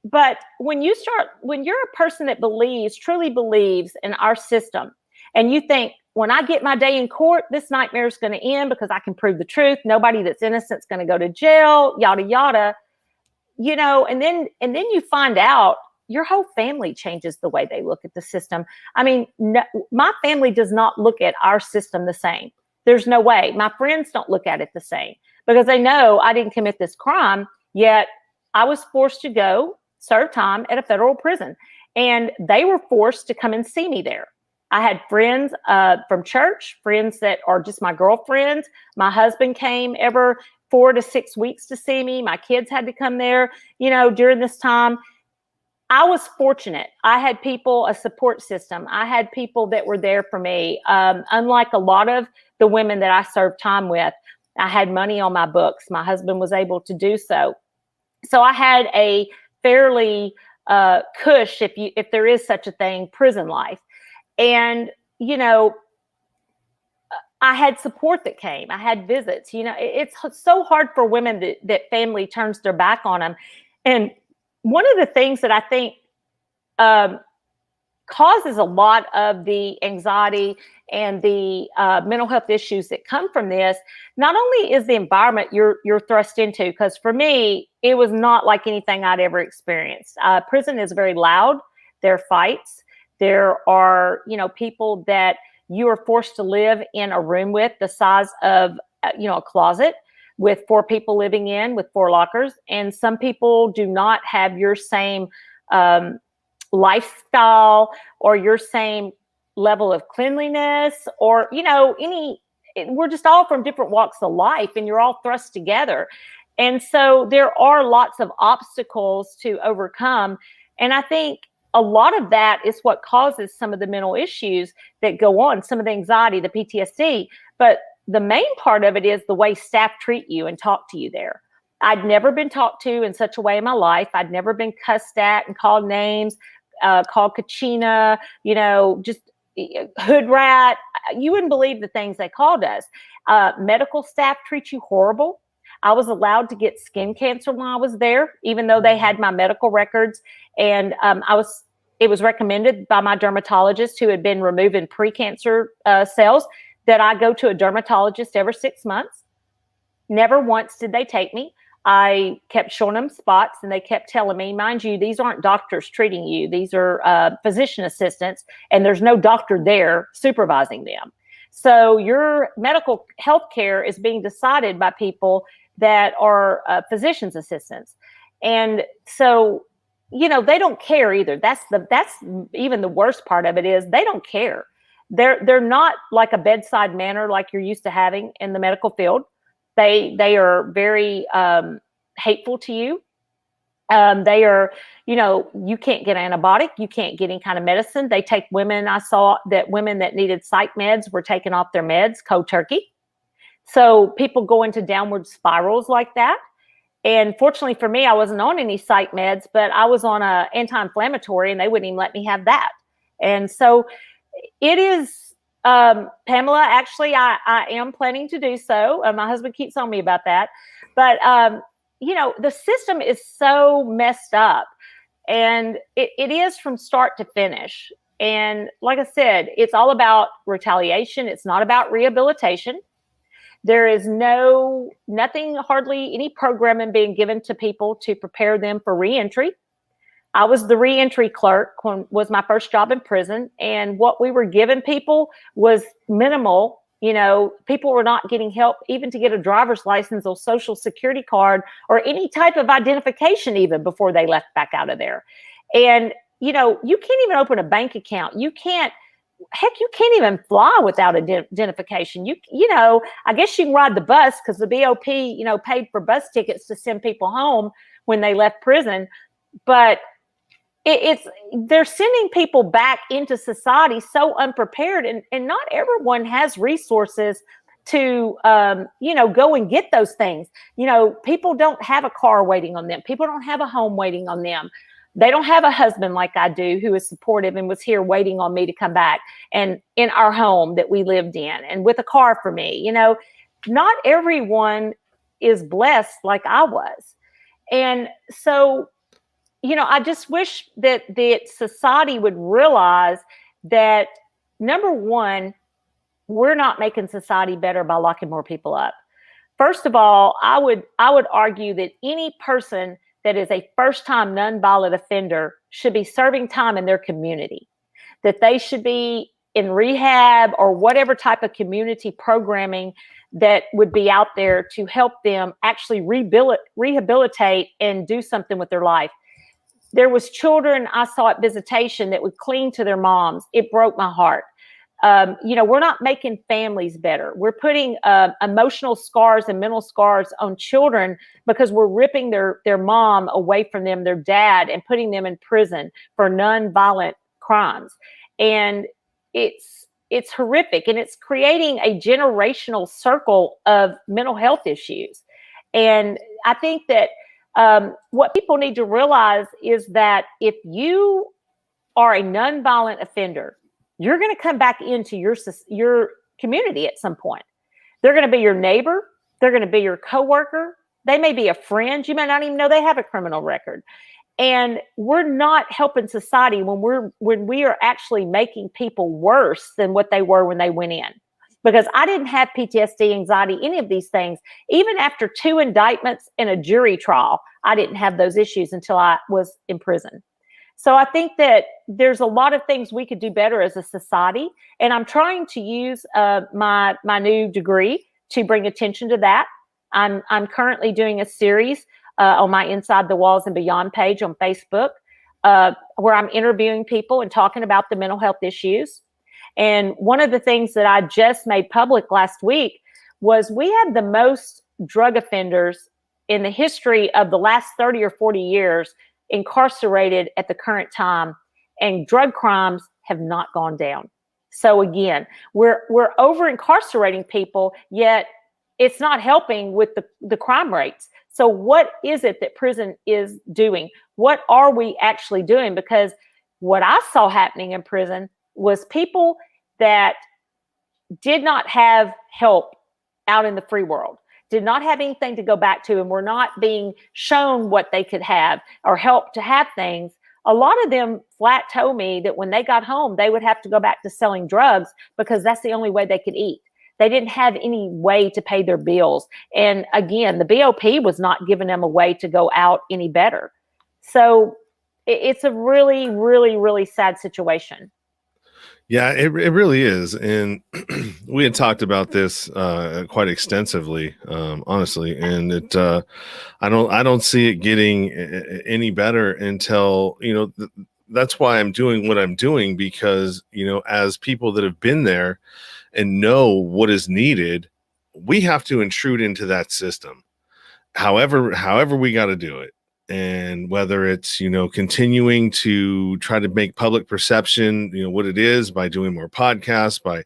But when you're a person that truly believes in our system, and you think, when I get my day in court, this nightmare is going to end because I can prove the truth. Nobody that's innocent is going to go to jail, yada, yada, and then you find out your whole family changes the way they look at the system. I mean, no, my family does not look at our system the same. There's no way. My friends don't look at it the same because they know I didn't commit this crime, yet I was forced to go serve time at a federal prison. And they were forced to come and see me there. I had friends from church, friends that are just my girlfriends. My husband came every 4 to 6 weeks to see me. My kids had to come there, during this time. I was fortunate. I had people, a support system. I had people that were there for me. Unlike a lot of the women that I served time with, I had money on my books. My husband was able to do so. So I had a fairly cush, if there is such a thing, prison life. And, I had support that came. I had visits. It's so hard for women that family turns their back on them. And one of the things that I think causes a lot of the anxiety and the mental health issues that come from this, not only is the environment you're thrust into, because for me, it was not like anything I'd ever experienced. Prison is very loud. There are fights. There are, people that you are forced to live in a room with the size of, a closet with 4 people living in with 4 lockers. And some people do not have your same lifestyle or your same level of cleanliness or, we're just all from different walks of life and you're all thrust together. And so there are lots of obstacles to overcome. And I think a lot of that is what causes some of the mental issues that go on, some of the anxiety, the PTSD. But the main part of it is the way staff treat you and talk to you there. I'd never been talked to in such a way in my life. I'd never been cussed at and called names, called Kachina, just hood rat. You wouldn't believe the things they called us. Medical staff treat you horrible. I was allowed to get skin cancer when I was there, even though they had my medical records. And it was recommended by my dermatologist who had been removing pre-cancer cells that I go to a dermatologist every 6 months. Never once did they take me. I kept showing them spots and they kept telling me, mind you, these aren't doctors treating you. These are physician assistants and there's no doctor there supervising them. So your medical health care is being decided by people that are physician's assistants. And so, they don't care either. That's even the worst part of it is they don't care. They're not like a bedside manner like you're used to having in the medical field. They are very hateful to you. They are, you can't get an antibiotic. You can't get any kind of medicine. They take women. I saw that women that needed psych meds were taken off their meds cold turkey. So people go into downward spirals like that. And fortunately for me, I wasn't on any psych meds, but I was on an anti-inflammatory and they wouldn't even let me have that. And so it is, Pamela, actually, I am planning to do so. My husband keeps on me about that. But, the system is so messed up and it is from start to finish. And like I said, it's all about retaliation. It's not about rehabilitation. There is nothing, hardly any programming being given to people to prepare them for reentry. I was the reentry clerk was my first job in prison. And what we were giving people was minimal. People were not getting help even to get a driver's license or social security card or any type of identification even before they left back out of there. And, you can't even open a bank account. You can't even fly without identification. I guess you can ride the bus because the BOP, paid for bus tickets to send people home when they left prison. But they're sending people back into society so unprepared, and not everyone has resources to, go and get those things. People don't have a car waiting on them. People don't have a home waiting on them. They don't have a husband like I do who is supportive and was here waiting on me to come back and in our home that we lived in and with a car for me. Not everyone is blessed like I was. And so, I just wish that society would realize that, number one, we're not making society better by locking more people up. First of all, I would argue that any person that is a first-time nonviolent offender should be serving time in their community, that they should be in rehab or whatever type of community programming that would be out there to help them actually rehabilitate and do something with their life. There was children I saw at visitation that would cling to their moms. It broke my heart. We're not making families better. We're putting emotional scars and mental scars on children because we're ripping their mom away from them, their dad, and putting them in prison for nonviolent crimes. And it's horrific, and it's creating a generational circle of mental health issues. And I think that what people need to realize is that if you are a nonviolent offender, you're going to come back into your community at some point. They're going to be your neighbor. They're going to be your coworker. They may be a friend. You may not even know they have a criminal record. And we're not helping society when we are actually making people worse than what they were when they went in. Because I didn't have PTSD, anxiety, any of these things. Even after 2 indictments and a jury trial, I didn't have those issues until I was in prison. So I think that there's a lot of things we could do better as a society. And I'm trying to use my new degree to bring attention to that. I'm currently doing a series on my Inside the Walls and Beyond page on Facebook, where I'm interviewing people and talking about the mental health issues. And one of the things that I just made public last week was we have the most drug offenders in the history of the last 30 or 40 years incarcerated at the current time, and drug crimes have not gone down. So again, we're over incarcerating people, yet it's not helping with the crime rates. So what is it that prison is doing? What are we actually doing? Because what I saw happening in prison was people that did not have help out in the free world, did not have anything to go back to, and were not being shown what they could have or help to have things. A lot of them flat told me that when they got home, they would have to go back to selling drugs because that's the only way they could eat. They didn't have any way to pay their bills. And again, the BOP was not giving them a way to go out any better. So it's a really, really, really sad situation. Yeah, it really is. And we had talked about this quite extensively, honestly. And I don't see it getting any better until, that's why I'm doing what I'm doing, because, as people that have been there and know what is needed, we have to intrude into that system. However we got to do it. And whether it's, continuing to try to make public perception, what it is by doing more podcasts, by,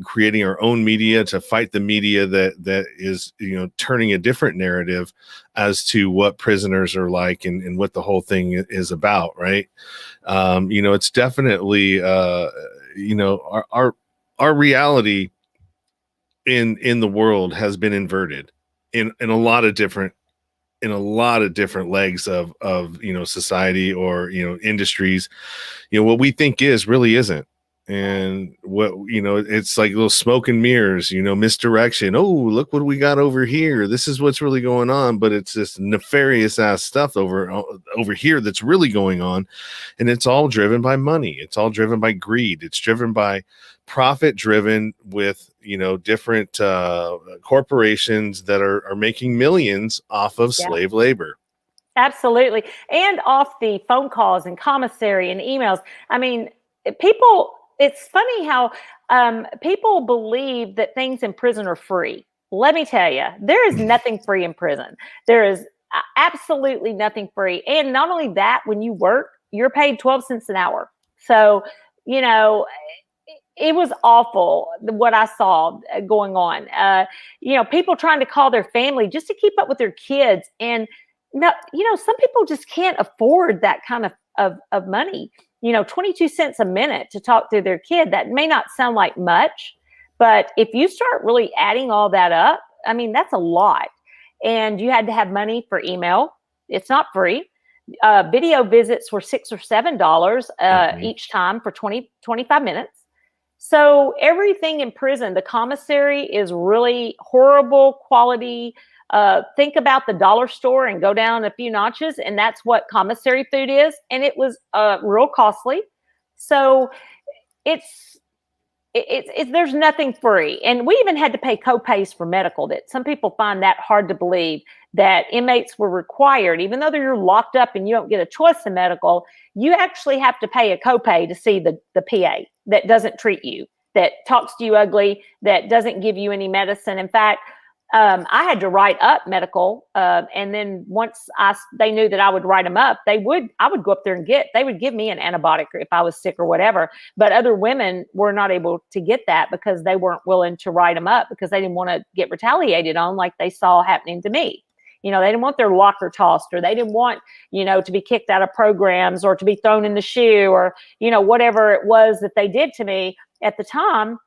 creating our own media to fight the media that is, turning a different narrative as to what prisoners are like and what the whole thing is about. Right. It's definitely, our reality in the world has been inverted in a lot of different legs of society or industries. What we think really isn't. And what it's like little smoke and mirrors, misdirection. Oh, look what we got over here, this is what's really going on. But it's this nefarious ass stuff over here that's really going on. And it's all driven by money. It's all driven by greed. It's driven by profit driven with different corporations that are making millions off of slave labor. Absolutely. And off the phone calls and commissary and emails. I mean, it's funny how people believe that things in prison are free. Let me tell you, there is nothing free in prison. There is absolutely nothing free. And not only that, when you work, you're paid 12 cents an hour. So, it was awful what I saw going on. People trying to call their family just to keep up with their kids. And, some people just can't afford that kind of money. 22 cents a minute to talk to their kid. That may not sound like much, but if you start really adding all that up, I mean, that's a lot. And you had to have money for email. It's not free. Video visits were $6 or $7 each time for 25 minutes. So everything in prison, the commissary is really horrible quality Think about the dollar store and go down a few notches, and that's what commissary food is. And it was real costly. So it's there's nothing free. And we even had to pay co-pays for medical, that some people find that hard to believe, that inmates were required, even though you're locked up and you don't get a choice in medical, you actually have to pay a copay to see the PA that doesn't treat you, that talks to you ugly, that doesn't give you any medicine. In fact, I had to write up medical, and then once they knew that I would write them up, I would go up there and they would give me an antibiotic if I was sick or whatever. But other women were not able to get that because they weren't willing to write them up, because they didn't want to get retaliated on like they saw happening to me. They didn't want their locker tossed, or they didn't want, to be kicked out of programs, or to be thrown in the shoe, or, whatever it was that they did to me at the time.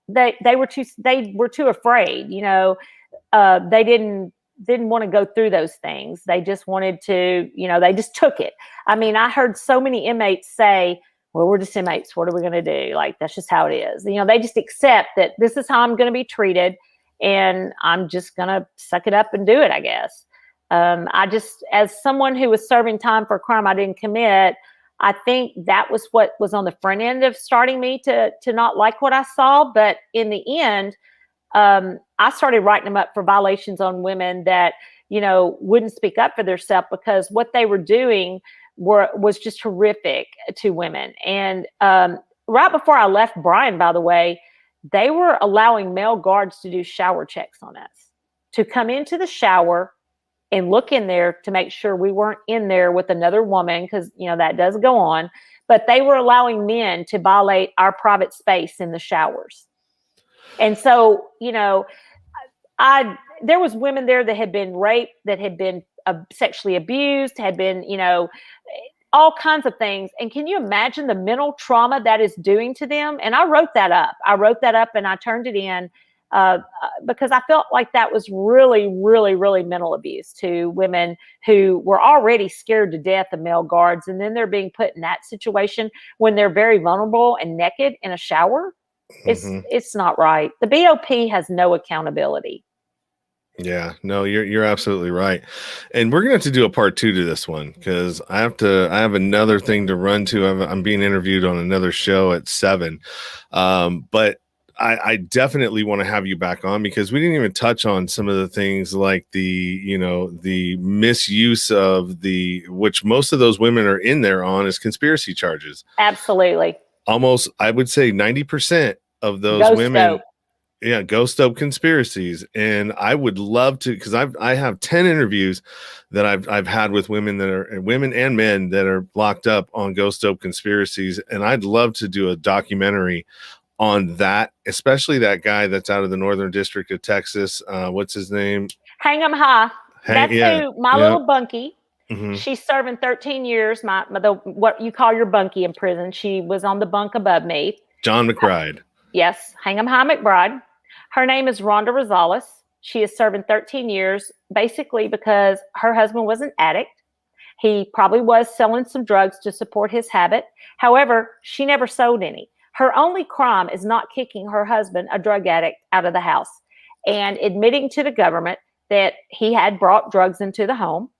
They were too afraid. They didn't want to go through those things. They just wanted to, they just took it. I mean, I heard so many inmates say, well, we're just inmates. What are we going to do? Like, that's just how it is. They just accept that this is how I'm going to be treated, and I'm just going to suck it up and do it, I guess. As someone who was serving time for a crime I didn't commit, I think that was what was on the front end of starting me to not like what I saw. But in the end, I started writing them up for violations on women that, wouldn't speak up for themselves, because what they were doing was just horrific to women. And right before I left Bryan, by the way, they were allowing male guards to do shower checks on us, to come into the shower and look in there to make sure we weren't in there with another woman, because, that does go on. But they were allowing men to violate our private space in the showers. And so, there was women there that had been raped, that had been sexually abused, had been, all kinds of things. And can you imagine the mental trauma that is doing to them? And I wrote that up. And I turned it in because I felt like that was really, really, really mental abuse to women who were already scared to death of male guards. And then they're being put in that situation when they're very vulnerable and naked in a shower. It's not right. The BOP has no accountability. Yeah, no, you're absolutely right. And we're going to have to do a part 2 to this one, because I have another thing to run to. I'm being interviewed on another show at 7. But I definitely want to have you back on, because we didn't even touch on some of the things like the misuse of which most of those women are in there on, is conspiracy charges. Absolutely. Almost, I would say 90% of those Ghost women. dope. Yeah, ghost dope conspiracies. And I would love to, because I have 10 interviews that I've had with women and men that are locked up on ghost dope conspiracies. And I'd love to do a documentary on that, especially that guy that's out of the Northern District of Texas. What's his name? Hang 'em high. That's who my little bunkie. Mm-hmm. She's serving 13 years. What you call your bunkie in prison. She was on the bunk above me. John McBride. Yes, Hang 'em high McBride. Her name is Rhonda Rosales. She is serving 13 years, basically because her husband was an addict. He probably was selling some drugs to support his habit. However, she never sold any. Her only crime is not kicking her husband, a drug addict, out of the house and admitting to the government that he had brought drugs into the home.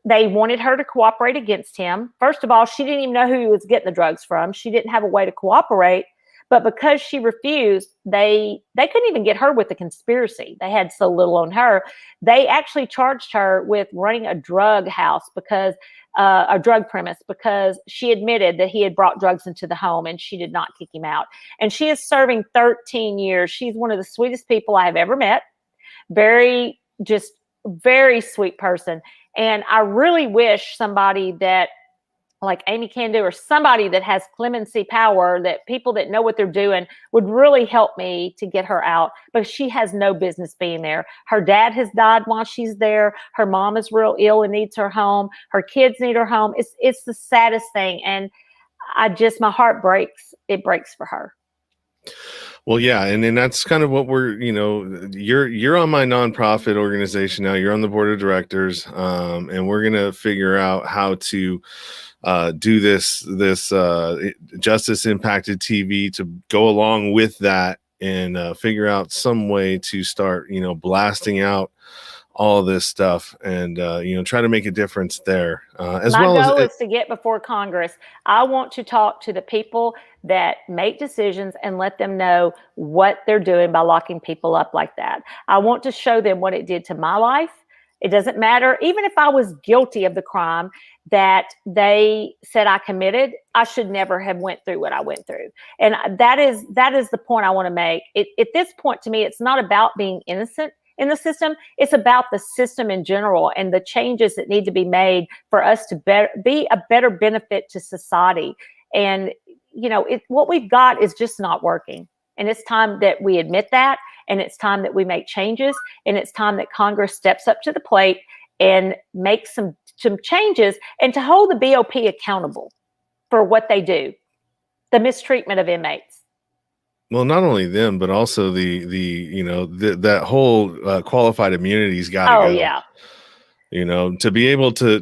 They wanted her to cooperate against him. First of all, she didn't even know who he was getting the drugs from. She didn't have a way to cooperate. But because she refused, they couldn't even get her with the conspiracy. They had so little on her. They actually charged her with running a drug house, because a drug premise, because she admitted that he had brought drugs into the home and she did not kick him out. And she is serving 13 years. She's one of the sweetest people I have ever met. Very sweet person. And I really wish somebody that, like Amy Candu, or somebody that has clemency power, that people that know what they're doing would really help me to get her out, because she has no business being there. Her dad has died while she's there. Her mom is real ill and needs her home. Her kids need her home. It's the saddest thing. And my heart breaks. It breaks for her. Well, yeah. And then that's kind of what you're on my nonprofit organization now. You're on the board of directors. And we're going to figure out how to do this justice impacted TV to go along with that and figure out some way to start, blasting out all of this stuff and, try to make a difference there, as My well as goal it. is to get before Congress. I want to talk to the people that make decisions and let them know what they're doing by locking people up like that. I want to show them what it did to my life. It doesn't matter. Even if I was guilty of the crime that they said I committed, I should never have went through what I went through. And that is the point I want to make. At this point, to me, it's not about being innocent in the system. It's about the system in general and the changes that need to be made for us to be a better benefit to society. And, what we've got is just not working. And it's time that we admit that. And it's time that we make changes. And it's time that Congress steps up to the plate and makes some changes, and to hold the BOP accountable for what they do, the mistreatment of inmates. Well, not only them, but also that whole qualified immunity's got to Oh, go. yeah. To be able to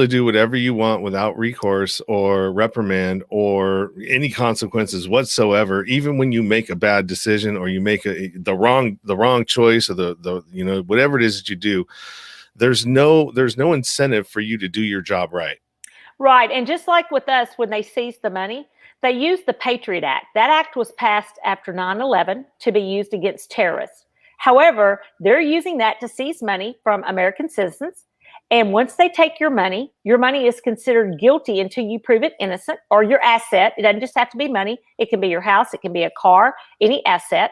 do whatever you want without recourse or reprimand or any consequences whatsoever, even when you make a bad decision or you make the wrong choice, or the whatever it is that you do, there's no incentive for you to do your job right. Right. And just like with us, when they seized the money, they used the Patriot Act. That act was passed after 9/11 to be used against terrorists. However, they're using that to seize money from American citizens. And once they take your money is considered guilty until you prove it innocent, or your asset. It doesn't just have to be money. It can be your house. It can be a car, any asset.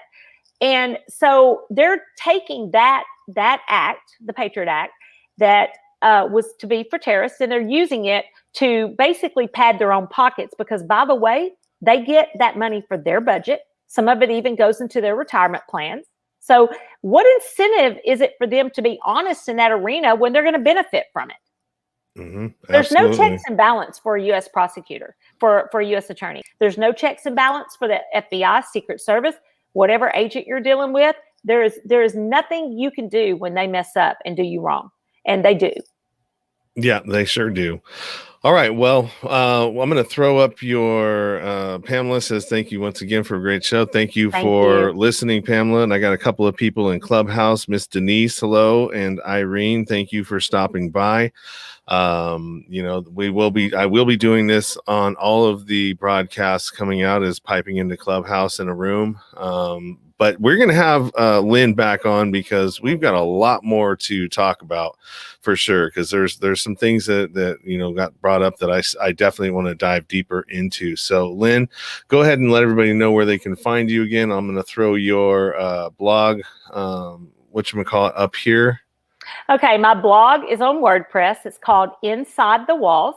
And so they're taking that act, the Patriot Act, that was to be for terrorists, and they're using it to basically pad their own pockets, because, by the way, they get that money for their budget. Some of it even goes into their retirement plans. So what incentive is it for them to be honest in that arena when they're going to benefit from it? Mm-hmm. There's no checks and balance for a U.S. prosecutor, for a U.S. attorney. There's no checks and balance for the FBI, Secret Service, whatever agent you're dealing with. There is nothing you can do when they mess up and do you wrong. And they do. Yeah, they sure do. All right. Well, I'm going to throw up your Pamela says, thank you once again for a great show. Thank you for listening, Pamela. And I got a couple of people in Clubhouse. Miss Denise, hello. And Irene, thank you for stopping by. I will be doing this on all of the broadcasts coming out as Piping into Clubhouse in a Room. But we're going to have Lynn back on, because we've got a lot more to talk about for sure. Because there's some things that got brought up that I definitely want to dive deeper into. So Lynn, go ahead and let everybody know where they can find you again. I'm going to throw your blog, whatchamacallit, up here. Okay, my blog is on WordPress. It's called Inside the Walls.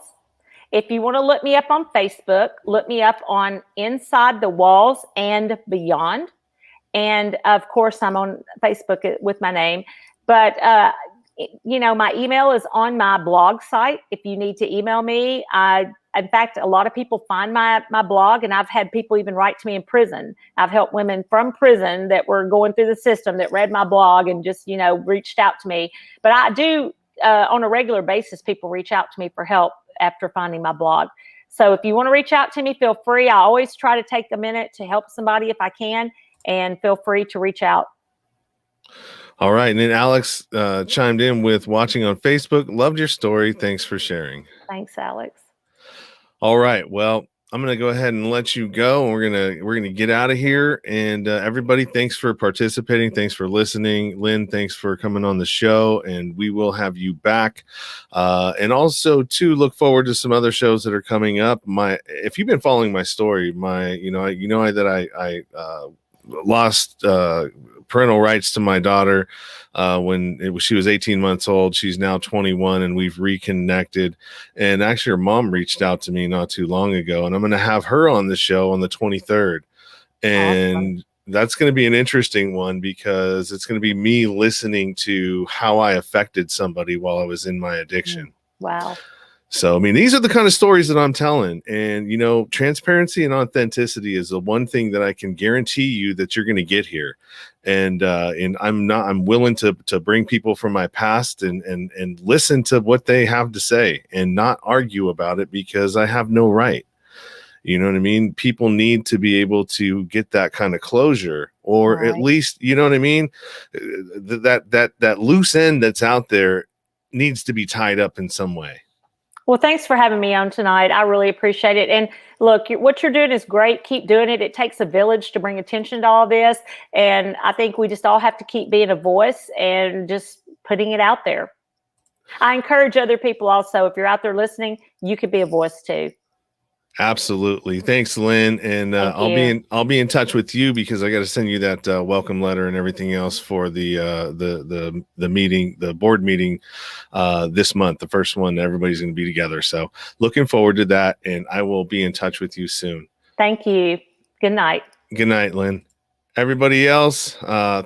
If you want to look me up on Facebook, look me up on Inside the Walls and Beyond. And of course, I'm on Facebook with my name. But, my email is on my blog site. If you need to email me, in fact, a lot of people find my blog, and I've had people even write to me in prison. I've helped women from prison that were going through the system that read my blog and just, reached out to me. But I do, on a regular basis, people reach out to me for help after finding my blog. So if you want to reach out to me, feel free. I always try to take a minute to help somebody if I can, and feel free to reach out. All right. And then Alex chimed in with watching on Facebook. Loved your story. Thanks for sharing. Thanks, Alex. All right. Well, I'm going to go ahead and let you go. And we're going to get out of here. And everybody, thanks for participating. Thanks for listening. Lynn, thanks for coming on the show. And we will have you back. And also to look forward to some other shows that are coming up. If you've been following my story, I lost parental rights to my daughter when she was 18 months old. She's now 21, and we've reconnected. And actually, her mom reached out to me not too long ago, and I'm going to have her on the show on the 23rd. And awesome. That's going to be an interesting one, because it's going to be me listening to how I affected somebody while I was in my addiction. Wow. So, these are the kind of stories that I'm telling, and, transparency and authenticity is the one thing that I can guarantee you that you're going to get here. And I'm willing to bring people from my past and listen to what they have to say and not argue about it, because I have no right. You know what I mean? People need to be able to get that kind of closure, or at least, you know what I mean? That loose end that's out there needs to be tied up in some way. Well, thanks for having me on tonight. I really appreciate it. And look, what you're doing is great. Keep doing it. It takes a village to bring attention to all this. And I think we just all have to keep being a voice and just putting it out there. I encourage other people also, if you're out there listening, you could be a voice too. Absolutely. Thanks, Lynn. And I'll be in touch with you, because I got to send you that welcome letter and everything else for the meeting, the board meeting this month, the first one. Everybody's going to be together. So looking forward to that. And I will be in touch with you soon. Thank you. Good night. Good night, Lynn. Everybody else,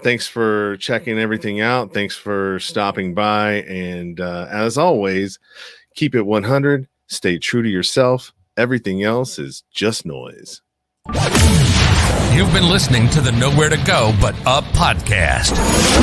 thanks for checking everything out. Thanks for stopping by. And as always, keep it 100. Stay true to yourself. Everything else is just noise. You've been listening to the Nowhere to Go But Up podcast.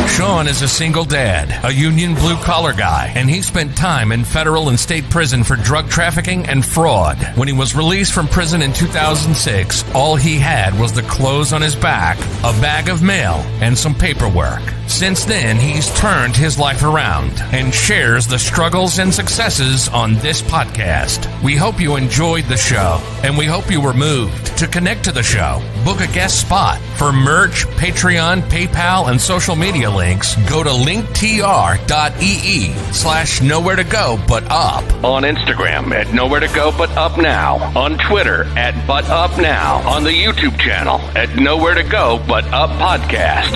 Sean is a single dad, a union blue-collar guy, and he spent time in federal and state prison for drug trafficking and fraud. When he was released from prison in 2006, all he had was the clothes on his back, a bag of mail, and some paperwork. Since then, he's turned his life around and shares the struggles and successes on this podcast. We hope you enjoyed the show, and we hope you were moved. To connect to the show, book a guest spot. For merch, Patreon, PayPal, and social media links, go to linktr.ee/nowhere to go but up. On Instagram at Nowhere to Go But Up Now. On Twitter at But Up Now. On the YouTube channel at Nowhere to Go But Up Podcast.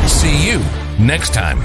See you next time.